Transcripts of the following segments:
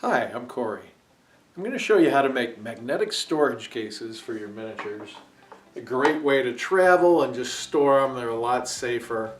Hi, I'm Corey. I'm going to show you how to make magnetic storage cases for your miniatures. A great way to travel and just store them. They're a lot safer.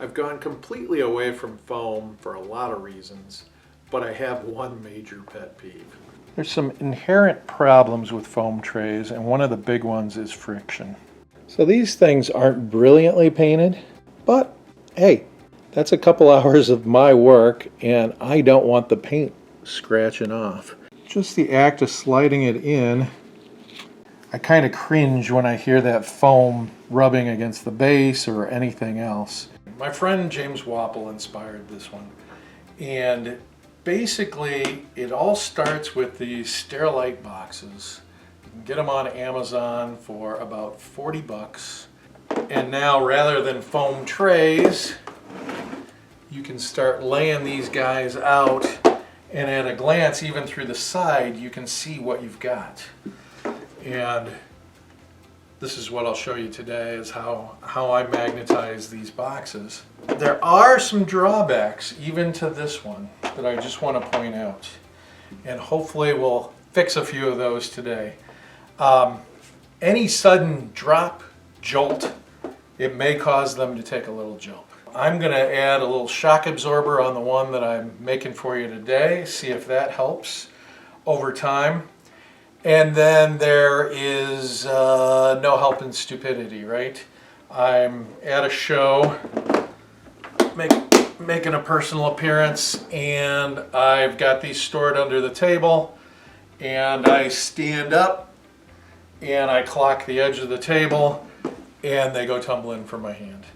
I've gone completely away from foam for a lot of reasons, but I have one major pet peeve. There's some inherent problems with foam trays, and one of the big ones is friction. So these things aren't brilliantly painted, but hey, that's a couple hours of my work, and I don't want the paint scratching off. Just the act of sliding it in, I kind of cringe when I hear that foam rubbing against the base or anything else. My friend James Wapple inspired this one, and basically it all starts with these Sterilite boxes. You can get them on Amazon for about 40 bucks, and now rather than foam trays, you can start laying these guys out, and at a glance, even through the side, you can see what you've got. And this is what I'll show you today, is how I magnetize these boxes. There are some drawbacks even to this one that I just want to point out, and hopefully we'll fix a few of those today. Any sudden drop, jolt, it may cause them to take a little jump. I'm going to add a little shock absorber on the one that I'm making for you today, see if that helps over time. And then there is no help in stupidity, right? I'm at a show, making a personal appearance, and I've got these stored under the table, and I stand up and I clock the edge of the table, and they go tumbling from my hand.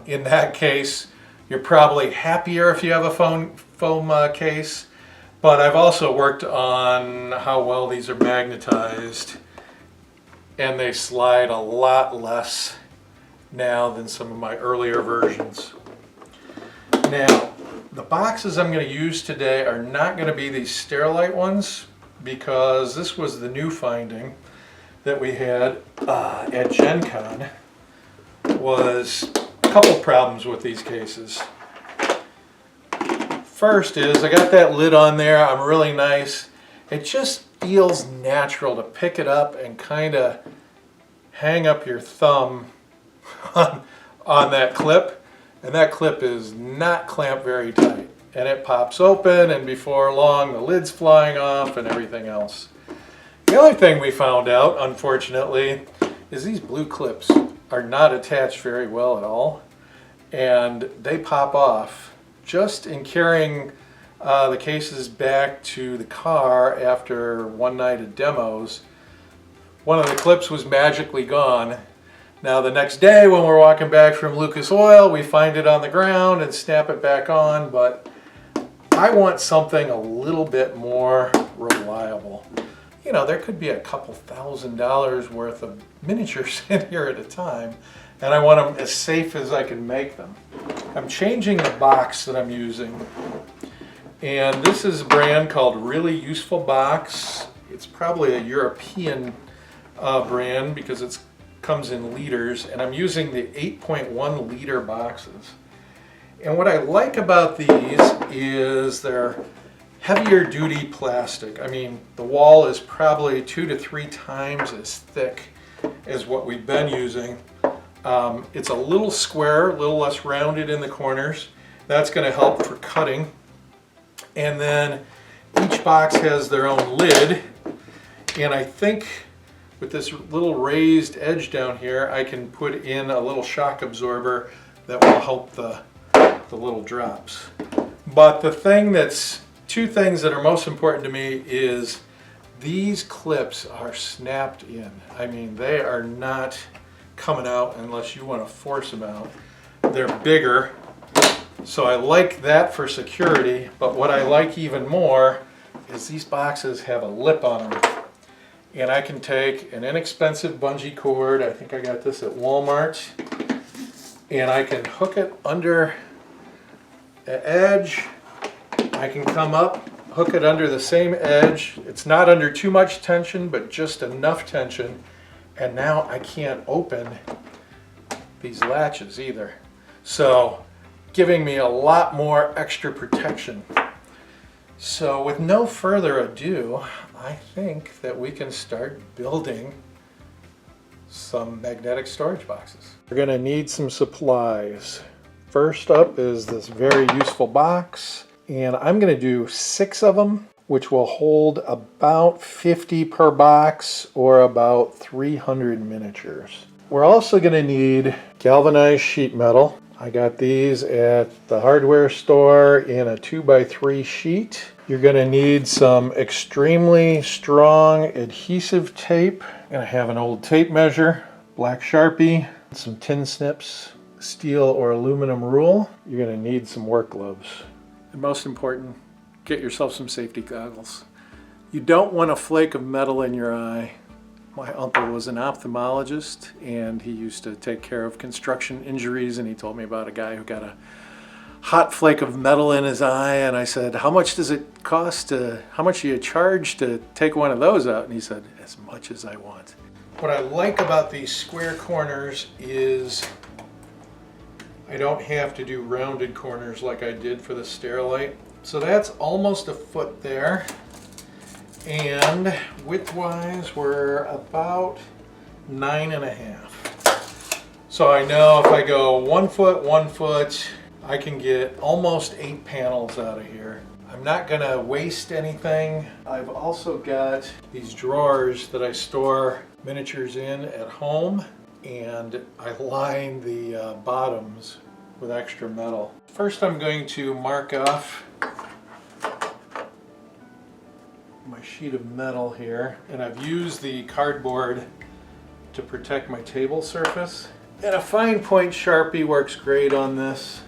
In that case, you're probably happier if you have a foam case, but I've also worked on how well these are magnetized, and they slide a lot less now than some of my earlier versions. Now, the boxes I'm going to use today are not going to be these Sterilite ones, because this was the new finding that we had at Gen Con, was couple problems with these cases. First is I got that lid on there. I'm really nice. It just feels natural to pick it up and kind of hang up your thumb on that clip, and that clip is not clamped very tight, and it pops open, and before long the lid's flying off and everything else. The other thing we found out, unfortunately, is these blue clips are not attached very well at all, and they pop off. Just in carrying the cases back to the car after one night of demos, one of the clips was magically gone. Now the next day when we're walking back from Lucas Oil, we find it on the ground and snap it back on, but I want something a little bit more reliable. You know, there could be a couple $1,000s worth of miniatures in here at a time, and I want them as safe as I can make them. I'm changing the box that I'm using, and this is a brand called Really Useful Box. It's probably a European brand because it comes in liters, and I'm using the 8.1 liter boxes. And what I like about these is they're heavier duty plastic. I mean, the wall is probably 2 to 3 times as thick as what we've been using. It's a little square, a little less rounded in the corners. That's going to help for cutting. And then each box has their own lid, and I think with this little raised edge down here, I can put in a little shock absorber that will help the little drops. But two things that are most important to me is these clips are snapped in. I mean, they are not coming out unless you want to force them out. They're bigger, so I like that for security, but what I like even more is these boxes have a lip on them. And I can take an inexpensive bungee cord, I think I got this at Walmart, and I can hook it under the edge. I can come up, hook it under the same edge. It's not under too much tension, but just enough tension. And now I can't open these latches either. So, giving me a lot more extra protection. So with no further ado, I think that we can start building some magnetic storage boxes. We're going to need some supplies. First up is this very useful box, and I'm going to do 6 of them, which will hold about 50 per box or about 300 miniatures. We're also going to need galvanized sheet metal. I got these at the hardware store in a 2x3 sheet. You're going to need some extremely strong adhesive tape. I'm going to have an old tape measure, black Sharpie, some tin snips, steel or aluminum rule. You're going to need some work gloves. And most important, get yourself some safety goggles. You don't want a flake of metal in your eye. My uncle was an ophthalmologist, and he used to take care of construction injuries, and he told me about a guy who got a hot flake of metal in his eye, and I said, how much does it cost how much do you charge to take one of those out? And he said, as much as I want. What I like about these square corners is I don't have to do rounded corners like I did for the Sterilite. So that's almost a foot there. And width-wise, we're about 9.5. So I know if I go 1 foot, 1 foot, I can get almost 8 panels out of here. I'm not gonna waste anything. I've also got these drawers that I store miniatures in at home, and I line the bottoms with extra metal. First, I'm going to mark off my sheet of metal here, and I've used the cardboard to protect my table surface. And a fine point Sharpie works great on this.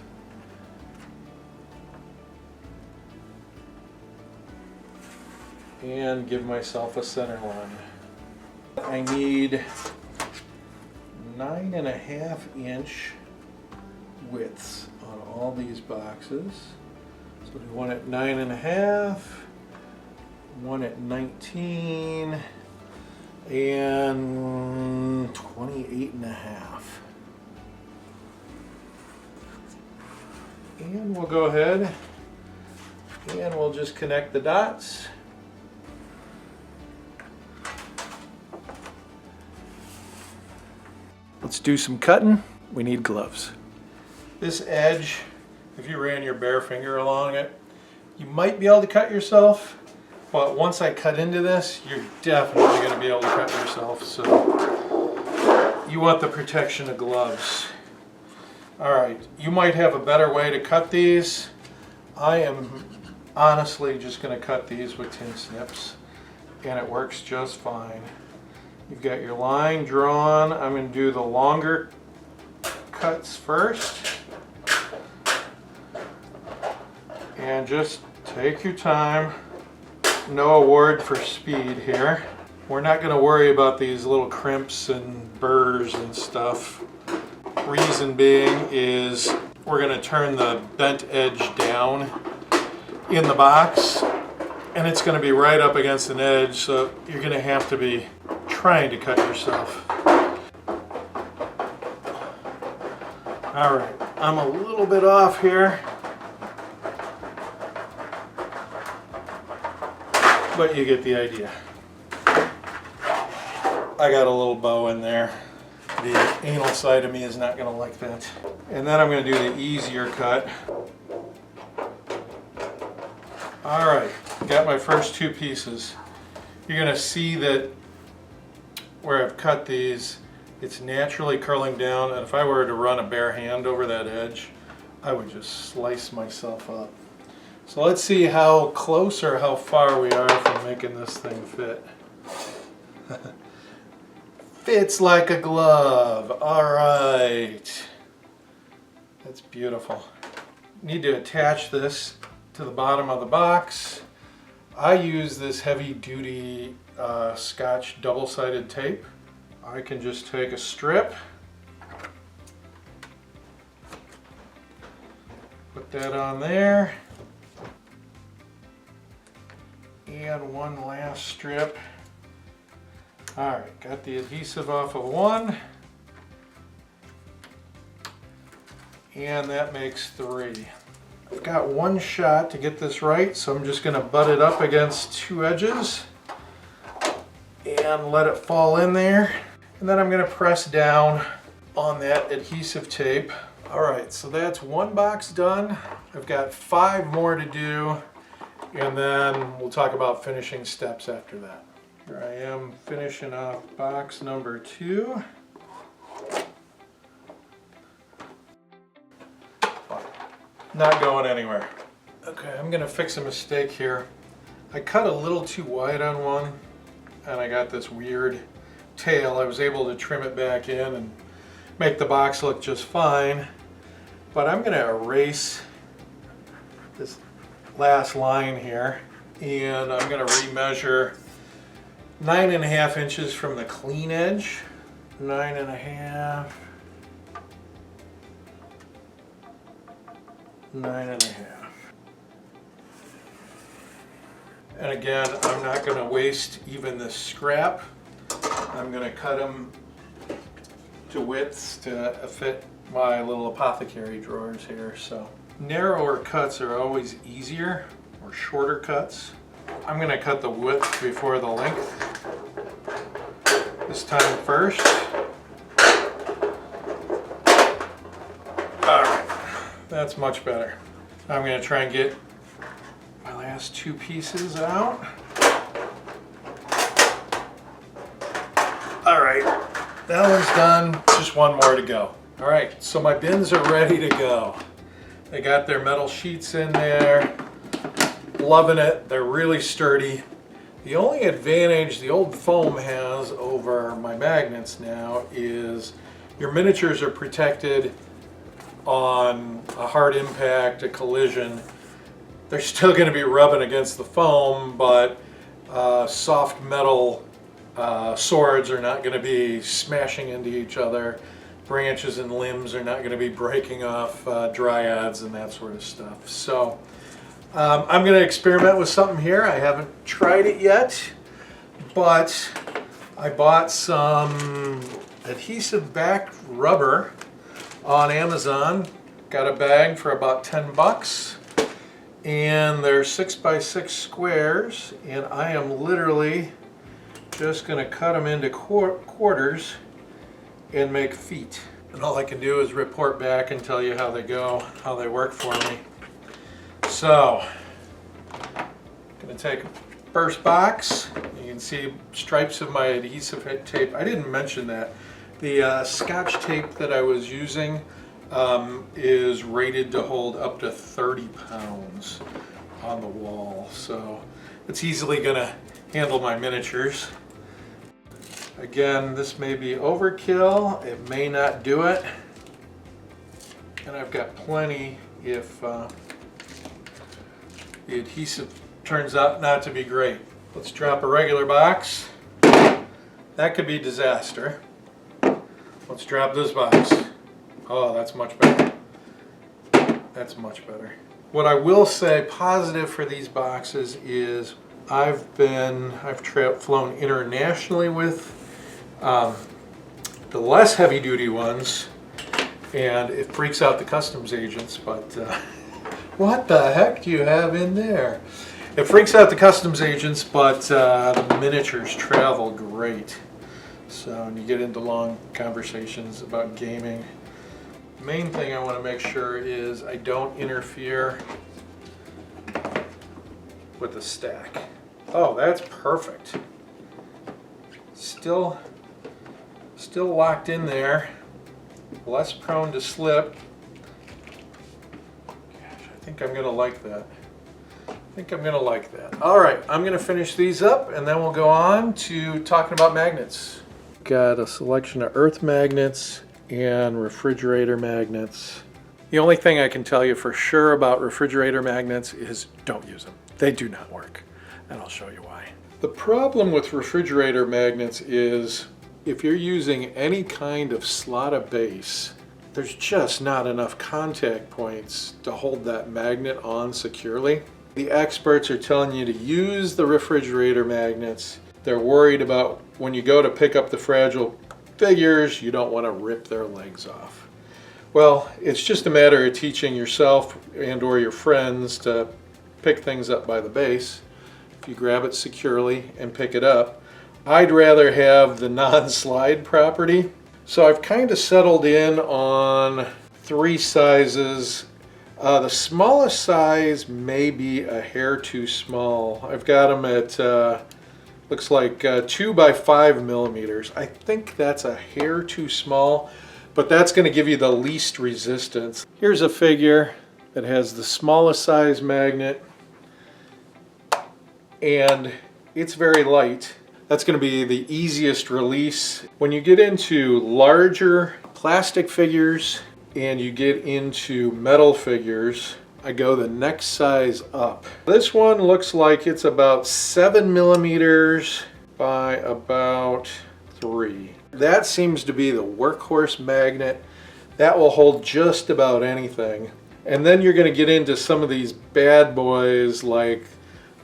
And give myself a center line. I need 9.5 inch widths on all these boxes. So do one at 9.5, one at 19, and 28.5. And we'll go ahead and we'll just connect the dots. Let's do some cutting. We need gloves. This edge, if you ran your bare finger along it, you might be able to cut yourself, but once I cut into this, you're definitely going to be able to cut yourself, so you want the protection of gloves. Alright, you might have a better way to cut these. I am honestly just going to cut these with tin snips, and it works just fine. You've got your line drawn. I'm going to do the longer cuts first. And just take your time. No award for speed here. We're not going to worry about these little crimps and burrs and stuff. Reason being is we're going to turn the bent edge down in the box, and it's going to be right up against an edge, so you're going to have to be trying to cut yourself. Alright, I'm a little bit off here, but you get the idea. I got a little bow in there. The anal side of me is not going to like that. And then I'm going to do the easier cut. Alright, got my first 2 pieces. You're going to see that where I've cut these, it's naturally curling down, and if I were to run a bare hand over that edge, I would just slice myself up. So let's see how close or how far we are from making this thing fit. Fits like a glove. Alright. That's beautiful. Need to attach this to the bottom of the box. I use this heavy duty Scotch double-sided tape. I can just take a strip, put that on there, and one last strip. Alright, got the adhesive off of one, and that makes 3. I've got one shot to get this right, so I'm just going to butt it up against two edges and let it fall in there. And then I'm going to press down on that adhesive tape. All right, so that's one box done. I've got 5 more to do, and then we'll talk about finishing steps after that. Here I am finishing off box number 2. Not going anywhere. Okay, I'm gonna fix a mistake here. I cut a little too wide on one, and I got this weird tail. I was able to trim it back in and make the box look just fine. But I'm gonna erase this last line here, and I'm gonna remeasure 9.5 inches from the clean edge. 9.5. 9.5. And again, I'm not going to waste even this scrap. I'm going to cut them to widths to fit my little apothecary drawers here. So narrower cuts are always easier, or shorter cuts. I'm going to cut the width before the length this time first. Alright, that's much better. I'm going to try and get my last 2 pieces out. Alright, that one's done. Just one more to go. Alright, so my bins are ready to go. They got their metal sheets in there. Loving it. They're really sturdy. The only advantage the old foam has over my magnets now is your miniatures are protected on a hard impact, a collision. They're still going to be rubbing against the foam, but soft metal swords are not going to be smashing into each other. Branches and limbs are not going to be breaking off dryads and that sort of stuff. So I'm going to experiment with something here. I haven't tried it yet, but I bought some adhesive back rubber on Amazon. Got a bag for about 10 bucks, and they're 6x6 squares, and I am literally just going to cut them into quarters and make feet. And all I can do is report back and tell you how they go, how they work for me. So, I'm going to take first box. You can see stripes of my adhesive tape. I didn't mention that. The Scotch tape that I was using is rated to hold up to 30 pounds on the wall. So it's easily going to handle my miniatures. Again, this may be overkill. It may not do it. And I've got plenty if the adhesive turns out not to be great. Let's drop a regular box. That could be disaster. Let's drop this box. Oh, that's much better. That's much better. What I will say positive for these boxes is I've flown internationally with the less heavy duty ones, and it freaks out the customs agents, but what the heck do you have in there? It freaks out the customs agents, but the miniatures travel great. So when you get into long conversations about gaming, the main thing I want to make sure is I don't interfere with the stack. Oh, that's perfect. Still locked in there, less prone to slip. I think I'm going to like that. All right, I'm going to finish these up, and then we'll go on to talking about magnets. Got a selection of earth magnets and refrigerator magnets. The only thing I can tell you for sure about refrigerator magnets is don't use them. They do not work, and I'll show you why. The problem with refrigerator magnets is if you're using any kind of slotted base, there's just not enough contact points to hold that magnet on securely. The experts are telling you to use the refrigerator magnets. They're worried about when you go to pick up the fragile figures, you don't want to rip their legs off. Well, it's just a matter of teaching yourself and or your friends to pick things up by the base. If you grab it securely and pick it up. I'd rather have the non-slide property. So I've kind of settled in on 3 sizes. The smallest size may be a hair too small. I've got them at looks like 2 by 5 millimeters. I think that's a hair too small, but that's going to give you the least resistance. Here's a figure that has the smallest size magnet, and it's very light. That's going to be the easiest release. When you get into larger plastic figures and you get into metal figures, I go the next size up. This one looks like it's about 7 millimeters by about 3. That seems to be the workhorse magnet. That will hold just about anything. And then you're going to get into some of these bad boys like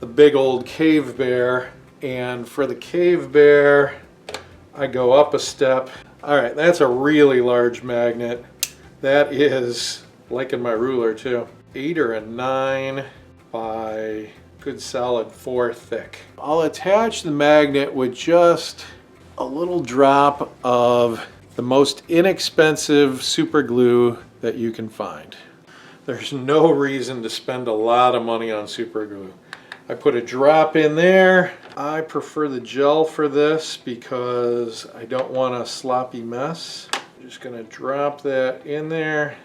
the big old cave bear. And for the cave bear, I go up a step. All right, that's a really large magnet. That is, like in my ruler too, 8 or a 9 by good solid 4 thick. I'll attach the magnet with just a little drop of the most inexpensive super glue that you can find. There's no reason to spend a lot of money on super glue. I put a drop in there. I prefer the gel for this because I don't want a sloppy mess. I'm just going to drop that in there,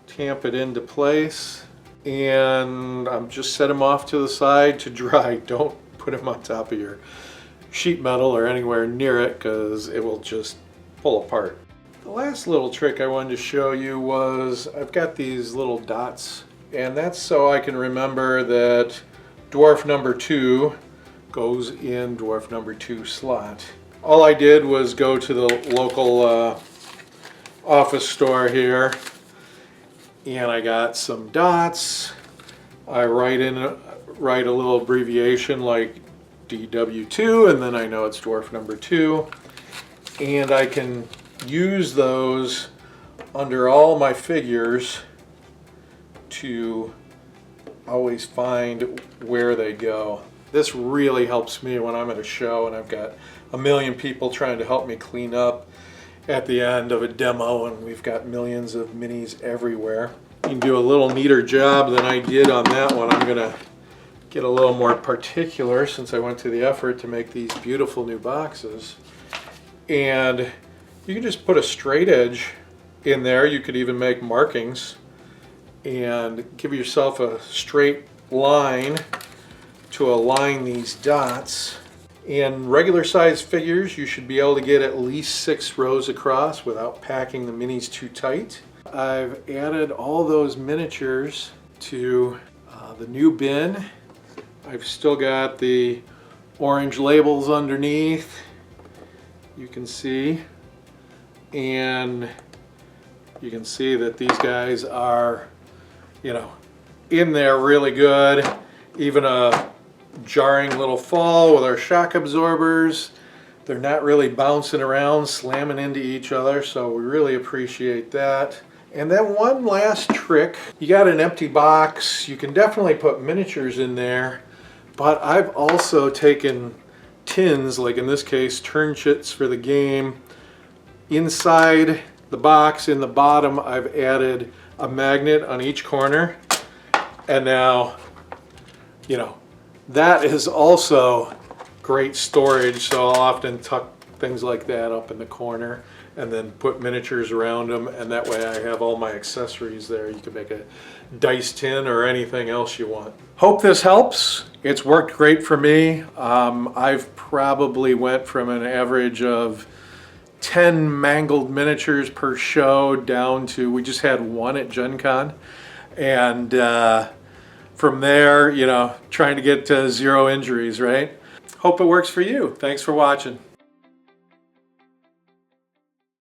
tamp it into place, and I'm just set them off to the side to dry. Don't put them on top of your sheet metal or anywhere near it because it will just pull apart. The last little trick I wanted to show you was I've got these little dots, and that's so I can remember that dwarf number 2 goes in dwarf number 2 slot. All I did was go to the local office store here, and I got some dots. I write a little abbreviation like DW2, and then I know it's dwarf number 2, and I can use those under all my figures to always find where they go. This really helps me when I'm at a show and I've got a million people trying to help me clean up at the end of a demo, and we've got millions of minis everywhere. You can do a little neater job than I did on that one. I'm gonna get a little more particular since I went to the effort to make these beautiful new boxes. And you can just put a straight edge in there. You could even make markings and give yourself a straight line to align these dots. In regular size figures, you should be able to get at least 6 rows across without packing the minis too tight. I've added all those miniatures to the new bin. I've still got the orange labels underneath, you can see, and you can see that these guys are, you know, in there really good. Even a jarring little fall with our shock absorbers. They're not really bouncing around, slamming into each other, so we really appreciate that. And then one last trick. You got an empty box, you can definitely put miniatures in there, but I've also taken tins, like in this case, turnchits for the game. Inside the box, in the bottom, I've added a magnet on each corner. And now, you know, that is also great storage, so I'll often tuck things like that up in the corner and then put miniatures around them, and that way I have all my accessories there. You can make a dice tin or anything else you want. Hope this helps. It's worked great for me. I've probably went from an average of 10 mangled miniatures per show down to, we just had one at Gen Con, and from there, you know, trying to get to 0 injuries, right? Hope it works for you. Thanks for watching.